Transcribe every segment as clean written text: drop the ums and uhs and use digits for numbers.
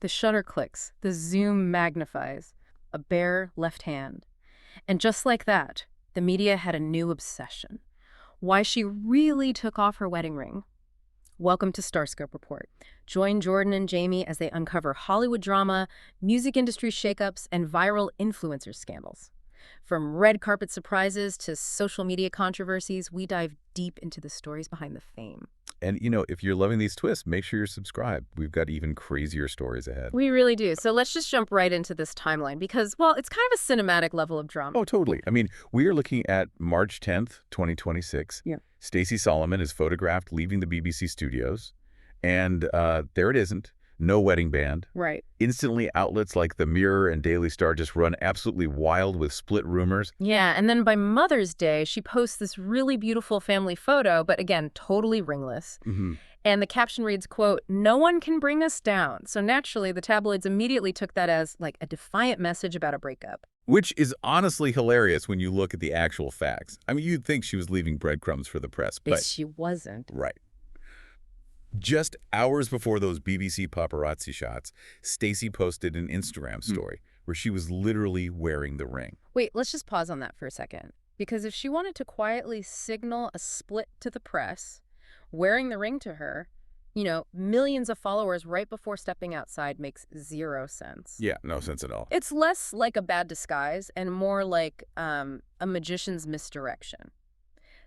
The shutter clicks, the zoom magnifies. A bare left hand. And just like that, the media had a new obsession. Why she really took off her wedding ring. Welcome to Starscope Report. Join Jordan and Jamie as they uncover Hollywood drama, music industry shakeups, and viral influencer scandals. From red carpet surprises to social media controversies, we dive deep into the stories behind the fame. And, you know, if you're loving these twists, make sure you're subscribed. We've got even crazier stories ahead. We really do. So let's just jump right into this timeline because, well, it's kind of a cinematic level of drama. Oh, totally. I mean, we are looking at March 10th, 2026. Yeah. Stacey Solomon is photographed leaving the BBC studios. And there it isn't. No wedding band. Right. Instantly, outlets like The Mirror and Daily Star just run absolutely wild with split rumors. Yeah, and then by Mother's Day, she posts this really beautiful family photo, but again, totally ringless. And the caption reads, quote, "No one can bring us down." So naturally, the tabloids immediately took that as like a defiant message about a breakup. Which is honestly hilarious when you look at the actual facts. I mean, you'd think she was leaving breadcrumbs for the press, but she wasn't. Right. Just hours before those BBC paparazzi shots, Stacey posted an Instagram story where she was literally wearing the ring. Wait, let's just pause on that for a second. Because if she wanted to quietly signal a split to the press, wearing the ring to her, you know, millions of followers right before stepping outside makes zero sense. Yeah, no sense at all. It's less like a bad disguise and more like a magician's misdirection.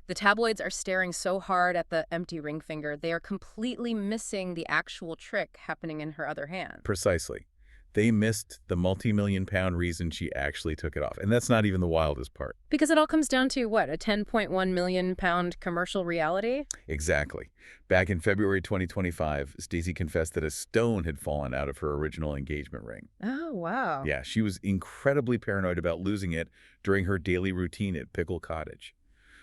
The tabloids are staring so hard at the empty ring finger, they are completely missing the actual trick happening in her other hand. Precisely. They missed the multi-million-pound reason she actually took it off. And that's not even the wildest part. Because it all comes down to, what, a 10.1 million pound commercial reality? Exactly. Back in February 2025, Stacey confessed that a stone had fallen out of her original engagement ring. Oh, wow. Yeah, she was incredibly paranoid about losing it during her daily routine at Pickle Cottage.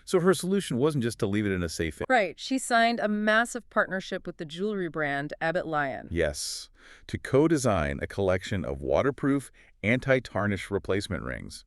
So her solution wasn't just to leave it in a safe. Right. She signed a massive partnership with the jewelry brand Abbott Lyon. Yes, to co-design a collection of waterproof, anti-tarnish replacement rings.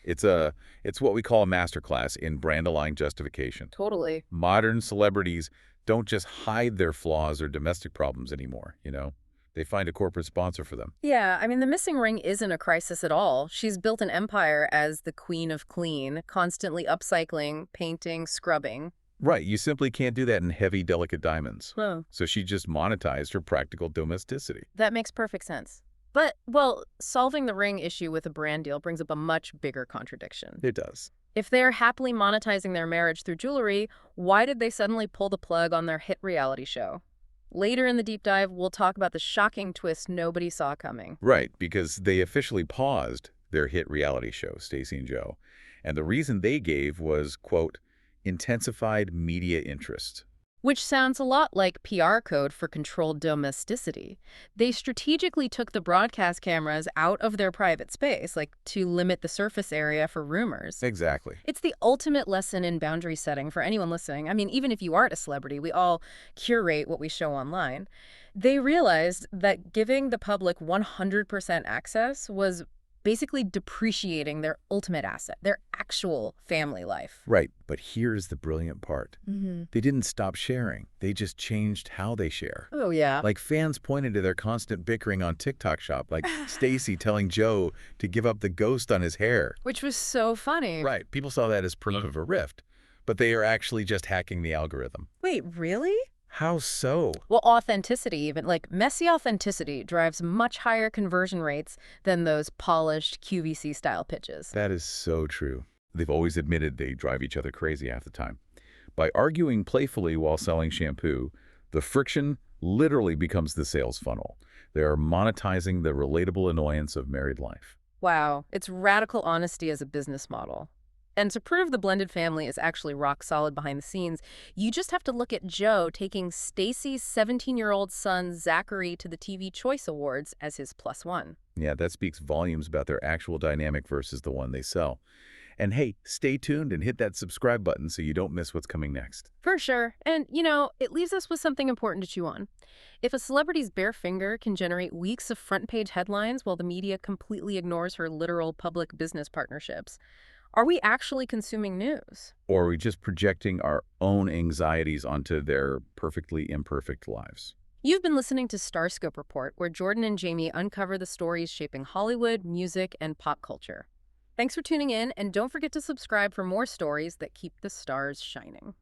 It's what we call a masterclass in brand-aligned justification. Totally. Modern celebrities don't just hide their flaws or domestic problems anymore, you know? They find a corporate sponsor for them. Yeah, I mean, the missing ring isn't a crisis at all. She's built an empire as the queen of clean, constantly upcycling, painting, scrubbing. Right, you simply can't do that in heavy, delicate diamonds. Oh. So she just monetized her practical domesticity. That makes perfect sense. But, well, solving the ring issue with a brand deal brings up a much bigger contradiction. It does. If they're happily monetizing their marriage through jewelry, why did they suddenly pull the plug on their hit reality show? Later in the deep dive, we'll talk about the shocking twist nobody saw coming. Right, because they officially paused their hit reality show, Stacey and Joe. And the reason they gave was, quote, intensified media interest. Which sounds a lot like PR code for controlled domesticity. They strategically took the broadcast cameras out of their private space, like to limit the surface area for rumors. Exactly. It's the ultimate lesson in boundary setting for anyone listening. I mean, even if you aren't a celebrity, we all curate what we show online. They realized that giving the public 100% access was basically depreciating their ultimate asset, their actual family life. Right, but here's the brilliant part. They didn't stop sharing. They just changed how they share. Oh, yeah. Like fans pointed to their constant bickering on TikTok Shop, like Stacey telling Joe to give up the ghost on his hair. Which was so funny. Right, people saw that as proof of a rift, but they are actually just hacking the algorithm. Wait, really? How so? Well, authenticity, even like messy authenticity, drives much higher conversion rates than those polished QVC style pitches. That is so true. They've always admitted they drive each other crazy half the time. By arguing playfully while selling shampoo, the friction literally becomes the sales funnel. They are monetizing the relatable annoyance of married life. Wow, it's radical honesty as a business model. And to prove the blended family is actually rock solid behind the scenes, you just have to look at Joe taking Stacey's 17-year-old son, Zachary, to the TV Choice Awards as his +1. Yeah, that speaks volumes about their actual dynamic versus the one they sell. And hey, stay tuned and hit that subscribe button so you don't miss what's coming next. For sure. And, you know, it leaves us with something important to chew on. If a celebrity's bare finger can generate weeks of front-page headlines while the media completely ignores her literal public business partnerships, are we actually consuming news? Or are we just projecting our own anxieties onto their perfectly imperfect lives? You've been listening to Starscope Report, where Jordan and Jamie uncover the stories shaping Hollywood, music, and pop culture. Thanks for tuning in, and don't forget to subscribe for more stories that keep the stars shining.